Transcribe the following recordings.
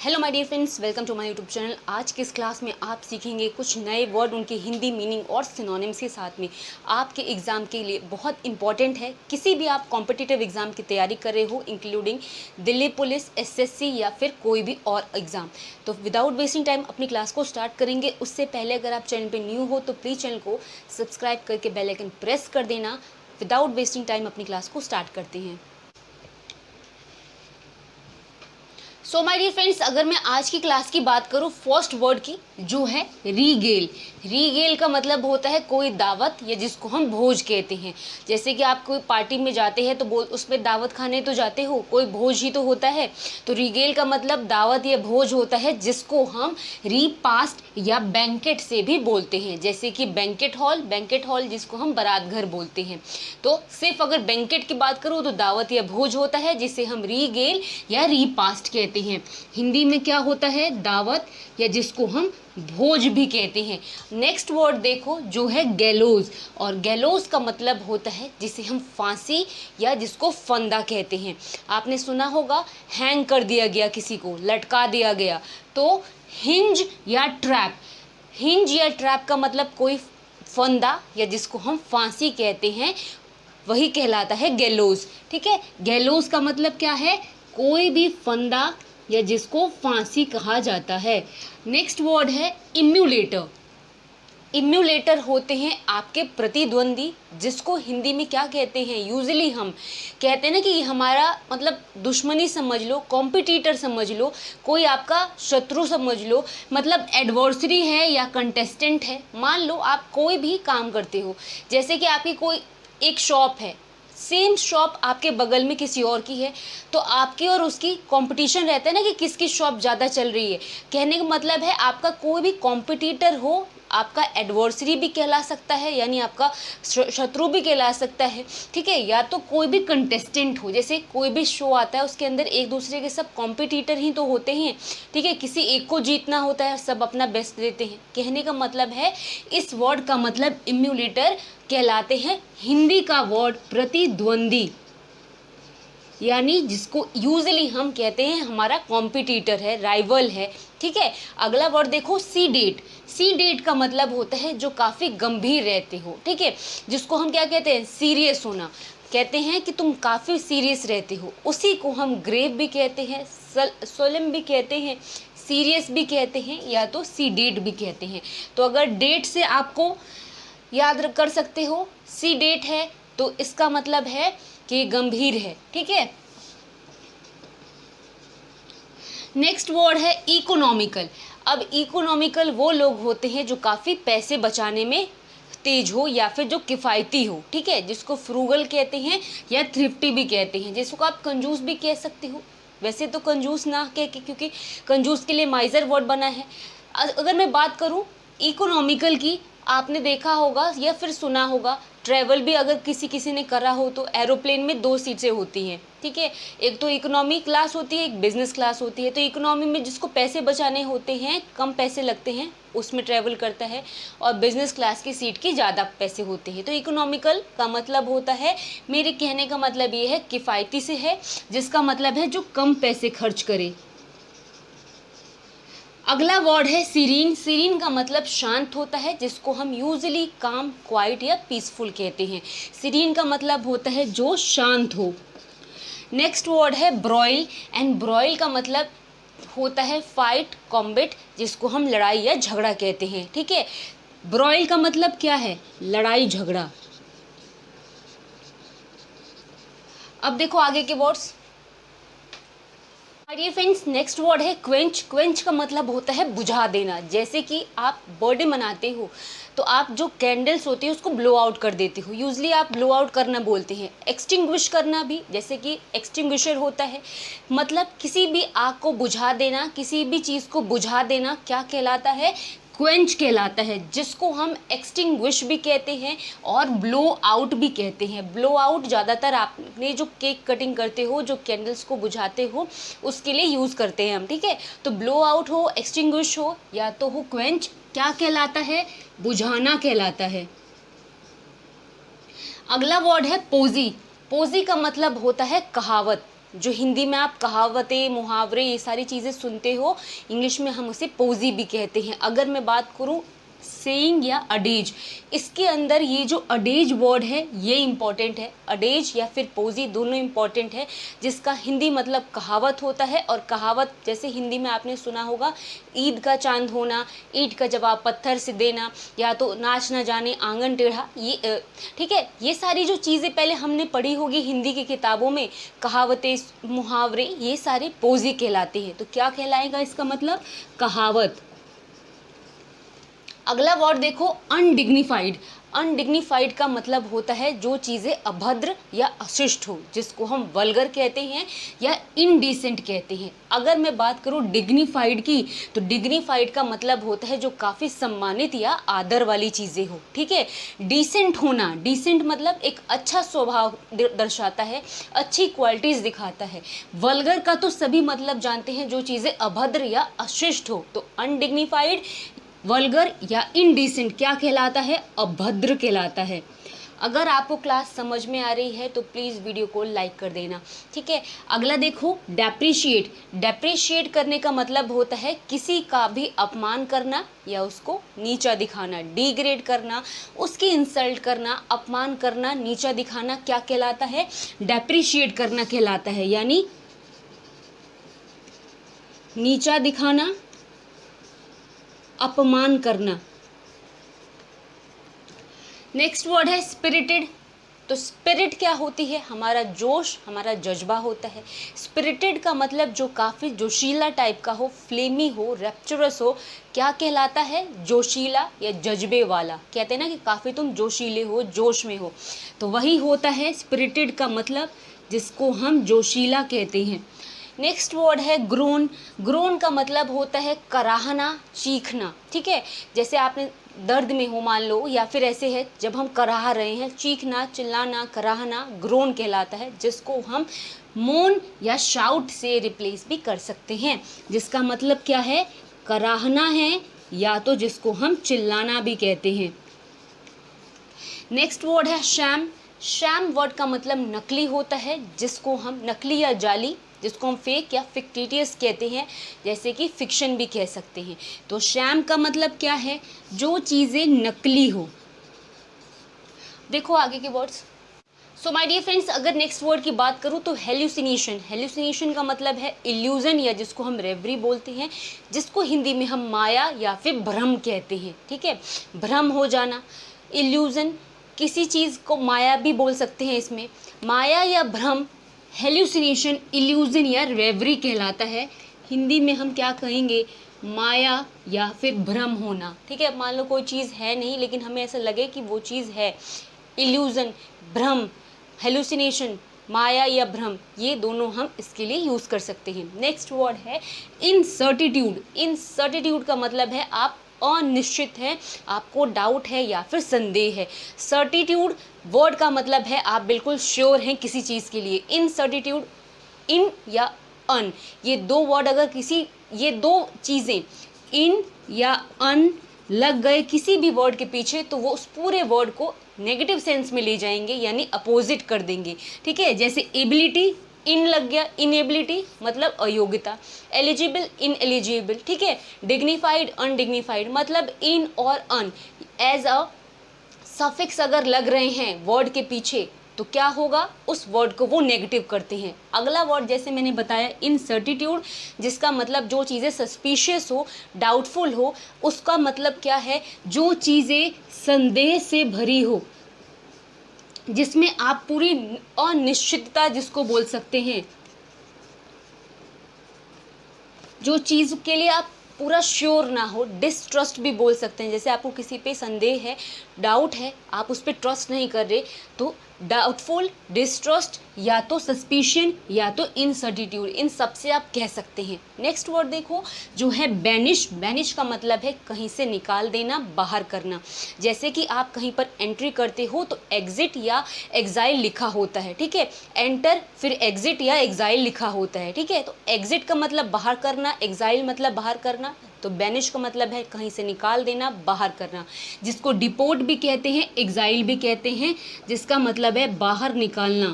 Hello my dear friends, welcome to my YouTube channel. आज की इस क्लास में आप सीखेंगे कुछ नए वर्ड, उनके हिंदी मीनिंग और सिनोनिम्स के साथ में आपके एग्ज़ाम के लिए बहुत इंपॉर्टेंट है। किसी भी आप कॉम्पिटिटिव एग्ज़ाम की तैयारी कर रहे हो, इंक्लूडिंग दिल्ली पुलिस, एसएससी या फिर कोई भी और एग्ज़ाम, तो विदाउट वेस्टिंग टाइम अपनी क्लास को स्टार्ट करेंगे। उससे पहले अगर आप चैनल पर न्यू हो तो प्लीज़ चैनल को सब्सक्राइब करके बेल आइकन प्रेस कर देना। विदाउट वेस्टिंग टाइम अपनी क्लास को स्टार्ट करते हैं। सो माय डियर फ्रेंड्स, अगर मैं आज की क्लास की बात करूँ फर्स्ट वर्ड की, जो है रीगेल। रीगेल का मतलब होता है कोई दावत या जिसको हम भोज कहते हैं। जैसे कि आप कोई पार्टी में जाते हैं तो उसमें दावत खाने तो जाते हो, कोई भोज ही तो होता है। तो रीगेल का मतलब दावत या भोज होता है, जिसको हम रीपास्ट या बैंकेट से भी बोलते हैं। जैसे कि बैंकेट हॉल जिसको हम बारात घर बोलते हैं। तो सिर्फ अगर बैंकेट की बात करूँ तो दावत या भोज होता है, जिसे हम रीगेल या रीपास्ट कहते हैं। हिंदी में क्या होता है? दावत, या जिसको हम भोज भी कहते हैं। नेक्स्ट वर्ड देखो, जो है गैलोज। और गैलोज का मतलब होता है जिसे हम फांसी या जिसको फंदा कहते हैं। आपने सुना होगा हैंग कर दिया गया, किसी को लटका दिया गया। तो हिंज या ट्रैप, हिंज या ट्रैप का मतलब कोई फंदा या जिसको हम फांसी कहते हैं, वही कहलाता है गैलोज। ठीक है, गैलोज का मतलब क्या है? कोई भी फंदा या जिसको फांसी कहा जाता है। नेक्स्ट वर्ड है इम्यूलेटर। इम्यूलेटर होते हैं आपके प्रतिद्वंदी, जिसको हिंदी में क्या कहते हैं? यूजुअली हम कहते हैं ना कि हमारा मतलब दुश्मनी समझ लो, कॉम्पिटिटर समझ लो, कोई आपका शत्रु समझ लो, मतलब एडवर्सरी है या कंटेस्टेंट है। मान लो आप कोई भी काम करते हो, जैसे कि आपकी कोई एक शॉप है, सेम शॉप आपके बगल में किसी और की है, तो आपकी और उसकी कंपटीशन रहता है ना कि किसकी शॉप ज़्यादा चल रही है। कहने का मतलब है आपका कोई भी कॉम्पिटिटर हो, आपका एडवर्सरी भी कहला सकता है, यानी आपका शत्रु भी कहला सकता है। ठीक है, या तो कोई भी कंटेस्टेंट हो, जैसे कोई भी शो आता है उसके अंदर एक दूसरे के सब कॉम्पिटिटर ही तो होते हैं। ठीक है, किसी एक को जीतना होता है, सब अपना बेस्ट देते हैं। कहने का मतलब है इस वर्ड का मतलब इम्यूलेटर कहलाते हैं। हिंदी का वर्ड प्रतिद्वंदी, यानी जिसको यूजुअली हम कहते हैं हमारा कॉम्पिटिटर है, राइवल है। ठीक है, अगला वर्ड देखो सी डेट। सी डेट का मतलब होता है जो काफ़ी गंभीर रहते हो। ठीक है, जिसको हम क्या कहते हैं? सीरियस होना। कहते हैं कि तुम काफ़ी सीरियस रहते हो, उसी को हम ग्रेव भी कहते हैं, सोलम भी कहते हैं, सीरियस भी कहते हैं, या तो सी डेट भी कहते हैं। तो अगर डेट से आपको याद कर सकते हो, सी डेट है तो इसका मतलब है कि गंभीर है। ठीक है, नेक्स्ट वर्ड है इकोनॉमिकल। अब इकोनॉमिकल वो लोग होते हैं जो काफ़ी पैसे बचाने में तेज हो या फिर जो किफ़ायती हो। ठीक है, जिसको फ्रूगल कहते हैं या थ्रिफ्टी भी कहते हैं, जिसको आप कंजूस भी कह सकते हो। वैसे तो कंजूस ना कह के, क्योंकि कंजूस के लिए माइजर वर्ड बना है। अगर मैं बात करूं इकोनॉमिकल की, आपने देखा होगा या फिर सुना होगा, ट्रैवल भी अगर किसी ने करा हो तो एरोप्लेन में 2 सीटें होती हैं। ठीक है, एक तो इकोनॉमी क्लास होती है, एक बिजनेस क्लास होती है। तो इकोनॉमी में जिसको पैसे बचाने होते हैं, कम पैसे लगते हैं, उसमें ट्रैवल करता है, और बिजनेस क्लास की सीट की ज़्यादा पैसे होते हैं। तो इकोनॉमिकल का मतलब होता है, मेरे कहने का मतलब ये है किफ़ायती से है, जिसका मतलब है जो कम पैसे खर्च करे। अगला वर्ड है सीरीन। सीरीन का मतलब शांत होता है, जिसको हम यूजुअली काम, क्वाइट या पीसफुल कहते हैं। सीरीन का मतलब होता है जो शांत हो। नेक्स्ट वर्ड है ब्रॉयल। एंड ब्रॉयल का मतलब होता है फाइट, कॉम्बैट, जिसको हम लड़ाई या झगड़ा कहते हैं। ठीक है, ब्रॉयल का मतलब क्या है? लड़ाई झगड़ा। अब देखो आगे के words. Dear friends, next word है क्वेंच। क्वेंच का मतलब होता है बुझा देना। जैसे कि आप बर्थडे मनाते हो तो आप जो कैंडल्स होती है उसको ब्लो आउट कर देते हो। यूजली आप ब्लो आउट करना बोलते हैं। एक्सटिंग्विश करना भी, जैसे कि एक्सटिंग्विशर होता है, मतलब किसी भी आग को बुझा देना, किसी भी चीज़ को बुझा देना क्या कहलाता है? क्वेंच कहलाता है, जिसको हम एक्सटिंग्विश भी कहते हैं और ब्लो आउट भी कहते हैं। ब्लो आउट ज़्यादातर आपने जो केक कटिंग करते हो, जो कैंडल्स को बुझाते हो, उसके लिए यूज़ करते हैं हम। ठीक है, तो ब्लो आउट हो, एक्सटिंग्विश हो, या तो हो क्वेंच, क्या कहलाता है? बुझाना कहलाता है। अगला वर्ड है पोजी। पोजी का मतलब होता है कहावत। जो हिंदी में आप कहावतें, मुहावरे, ये सारी चीज़ें सुनते हो, इंग्लिश में हम उसे पोजी भी कहते हैं। अगर मैं बात करूँ सेइंग या अडेज, इसके अंदर ये जो अडेज वर्ड है ये इम्पॉर्टेंट है। अडेज या फिर पोजी दोनों इम्पॉर्टेंट है, जिसका हिंदी मतलब कहावत होता है। और कहावत जैसे हिंदी में आपने सुना होगा, ईद का चांद होना, ईंट का जवाब पत्थर से देना, या तो नाच न जाने आंगन टेढ़ा, ये ठीक है, ये सारी जो चीज़ें पहले हमने पढ़ी होगी हिंदी की किताबों में, कहावतें, मुहावरे, ये सारे पोजी कहलाते हैं। तो क्या कहलाएगा इसका मतलब? कहावत। अगला वर्ड देखो, अनडिग्निफाइड। अनडिग्निफाइड का मतलब होता है जो चीज़ें अभद्र या अशिष्ट हो, जिसको हम वल्गर कहते हैं या इनडिसेंट कहते हैं। अगर मैं बात करूँ डिग्निफाइड की, तो डिग्निफाइड का मतलब होता है जो काफ़ी सम्मानित या आदर वाली चीज़ें हो, ठीक है। डिसेंट होना, डिसेंट मतलब एक अच्छा स्वभाव दर्शाता है, अच्छी क्वालिटीज़ दिखाता है। वल्गर का तो सभी मतलब जानते हैं, जो चीज़ें अभद्र या अशिष्ट हो। तो अनडिग्निफाइड, वल्गर या इनडिसेंट क्या कहलाता है? अभद्र कहलाता है। अगर आपको क्लास समझ में आ रही है तो प्लीज़ वीडियो को लाइक कर देना, ठीक है। अगला देखो, डेप्रिशिएट। डेप्रिशिएट करने का मतलब होता है किसी का भी अपमान करना या उसको नीचा दिखाना, डिग्रेड करना, उसकी इंसल्ट करना, अपमान करना, नीचा दिखाना, क्या कहलाता है? डेप्रिशिएट करना कहलाता है, यानी नीचा दिखाना, अपमान करना। नेक्स्ट वर्ड है स्पिरिटेड। तो स्पिरिट क्या होती है? हमारा जोश, हमारा जज्बा होता है। स्पिरिटेड का मतलब जो काफ़ी जोशीला टाइप का हो, फ्लेमी हो, रैप्चरस हो, क्या कहलाता है? जोशीला या जज्बे वाला। कहते हैं ना कि काफ़ी तुम जोशीले हो, जोश में हो, तो वही होता है स्पिरिटेड का मतलब, जिसको हम जोशीला कहते हैं। नेक्स्ट वर्ड है ग्रोन। ग्रोन का मतलब होता है कराहना, चीखना, ठीक है। जैसे आपने दर्द में हो मान लो, या फिर ऐसे है जब हम कराह रहे हैं, चीखना, चिल्लाना, कराहना ग्रोन कहलाता है, जिसको हम मोन या शाउट से रिप्लेस भी कर सकते हैं, जिसका मतलब क्या है? कराहना है, या तो जिसको हम चिल्लाना भी कहते हैं। नेक्स्ट वर्ड है शैम। शैम वर्ड का मतलब नकली होता है, जिसको हम नकली या जाली, जिसको हम फेक या फिक्टिटियस कहते हैं, जैसे कि फिक्शन भी कह सकते हैं। तो शैम का मतलब क्या है? जो चीज़ें नकली हो। देखो आगे के words. So my dear friends, अगर नेक्स्ट वर्ड की बात करूँ तो हेल्यूसिनेशन। हेल्यूसिनेशन का मतलब है इल्यूजन, या जिसको हम रेवरी बोलते हैं, जिसको हिंदी में हम माया या फिर भ्रम कहते हैं, ठीक है। भ्रम हो जाना, इल्यूजन, किसी चीज़ को माया भी बोल सकते हैं इसमें। माया या भ्रम, हेल्यूसिनेशन, इल्यूजन या रेवरी कहलाता है। हिंदी में हम क्या कहेंगे? माया या फिर भ्रम होना, ठीक है। मान लो कोई चीज़ है नहीं, लेकिन हमें ऐसा लगे कि वो चीज़ है। इल्यूजन, भ्रम, हेल्यूसिनेशन, माया या भ्रम, ये दोनों हम इसके लिए यूज़ कर सकते हैं। नेक्स्ट वर्ड है इनसर्टिट्यूड। इनसर्टिट्यूड का मतलब है आप अनिश्चित हैं, आपको डाउट है या फिर संदेह है। सर्टिट्यूड वर्ड का मतलब है आप बिल्कुल श्योर हैं किसी चीज़ के लिए। इनसर्टिट्यूड, इन या अन, ये दो वर्ड अगर ये दो चीज़ें इन या अन लग गए किसी भी वर्ड के पीछे, तो वो उस पूरे वर्ड को नेगेटिव सेंस में ले जाएंगे, यानी अपोजिट कर देंगे, ठीक है। जैसे एबिलिटी, इन लग गया, इनएबिलिटी मतलब अयोग्यता। एलिजिबल, इनएलिजिबल, ठीक है। डिग्निफाइड, अनडिग्निफाइड मतलब इन और अन एज अ सफिक्स अगर लग रहे हैं वर्ड के पीछे, तो क्या होगा? उस वर्ड को वो नेगेटिव करते हैं। अगला वर्ड जैसे मैंने बताया इनसर्टिट्यूड, जिसका मतलब जो चीज़ें सस्पिशियस हो, डाउटफुल हो, उसका मतलब क्या है? जो चीज़ें संदेह से भरी हो, जिसमें आप पूरी अनिश्चितता जिसको बोल सकते हैं, जो चीज़ के लिए आप पूरा श्योर ना हो, डिसट्रस्ट भी बोल सकते हैं। जैसे आपको किसी पे संदेह है, डाउट है, आप उस पर ट्रस्ट नहीं कर रहे, तो डाउटफुल, डिसट्रस्ट, या तो सस्पिशन, या तो इनसर्टिट्यूड, इन सब से आप कह सकते हैं। नेक्स्ट वर्ड देखो जो है बैनिश। बैनिश का मतलब है कहीं से निकाल देना, बाहर करना। जैसे कि आप कहीं पर एंट्री करते हो तो एग्जिट या एग्जाइल लिखा होता है, ठीक है। एंटर फिर एग्जिट या एग्जाइल लिखा होता है, ठीक है। तो एग्जिट का मतलब बाहर करना, एग्जाइल मतलब बाहर करना, तो बैनिश का मतलब है कहीं से निकाल देना, बाहर करना, जिसको डिपोर्ट भी कहते हैं, एग्जाइल भी कहते हैं, जिसका मतलब है बाहर निकालना।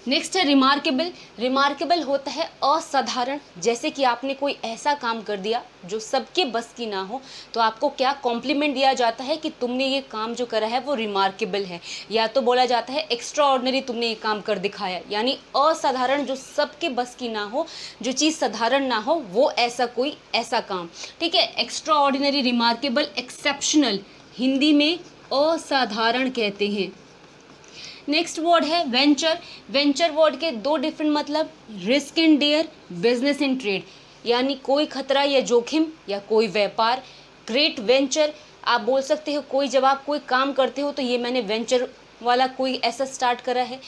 नेक्स्ट है रिमार्केबल। रिमार्केबल होता है असाधारण, जैसे कि आपने कोई ऐसा काम कर दिया जो सबके बस की ना हो, तो आपको क्या कॉम्प्लीमेंट दिया जाता है कि तुमने ये काम जो करा है वो रिमार्केबल है, या तो बोला जाता है एक्स्ट्रा ऑर्डिनरी, तुमने ये काम कर दिखाया। यानी असाधारण, जो सबके बस की ना हो, जो चीज़ साधारण ना हो, वो ऐसा काम, ठीक है। Extraordinary, remarkable, exceptional, Hindi में असाधारण कहते हैं। नेक्स्ट वर्ड है वेंचर। वेंचर वर्ड के दो डिफरेंट मतलब, risk and dare, business and trade, यानी कोई खतरा या जोखिम या कोई व्यापार। ग्रेट वेंचर आप बोल सकते हो, कोई जब आप कोई काम करते हो तो ये मैंने वेंचर वाला कोई ऐसा स्टार्ट करा है।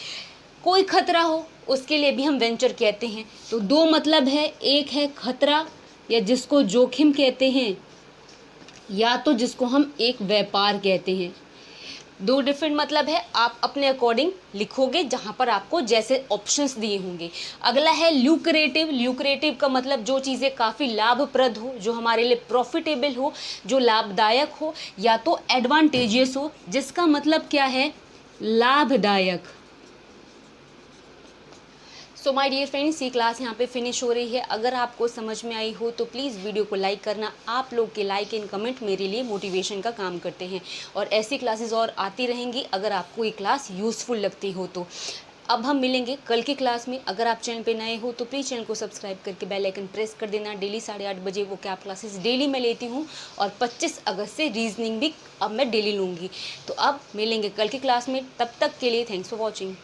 कोई खतरा हो उसके लिए भी हम वेंचर कहते हैं। तो दो मतलब है, एक है खतरा या जिसको जोखिम कहते हैं, या तो जिसको हम एक व्यापार कहते हैं। दो डिफरेंट मतलब है, आप अपने अकॉर्डिंग लिखोगे जहाँ पर आपको जैसे ऑप्शंस दिए होंगे। अगला है ल्यूक्रेटिव। ल्यूक्रेटिव का मतलब जो चीज़ें काफ़ी लाभप्रद हो, जो हमारे लिए प्रॉफिटेबल हो, जो लाभदायक हो, या तो एडवांटेजियस हो, जिसका मतलब क्या है, लाभदायक। सो माय डियर फ्रेंड्स, ये क्लास यहाँ पे फिनिश हो रही है। अगर आपको समझ में आई हो तो प्लीज़ वीडियो को लाइक करना। आप लोग के लाइक एंड कमेंट मेरे लिए मोटिवेशन का काम करते हैं, और ऐसी क्लासेस और आती रहेंगी अगर आपको ये क्लास यूज़फुल लगती हो तो। अब हम मिलेंगे कल की क्लास में। अगर आप चैनल पे नए हो तो प्लीज़ चैनल को सब्सक्राइब करके बेल आइकन प्रेस कर देना। डेली 8:30 बजे वो कैप क्लासेस डेली मैं लेती हूँ, और 25 अगस्त से रीजनिंग भी अब मैं डेली लूँगी। तो अब मिलेंगे कल की क्लास में, तब तक के लिए थैंक्स फॉर वॉचिंग।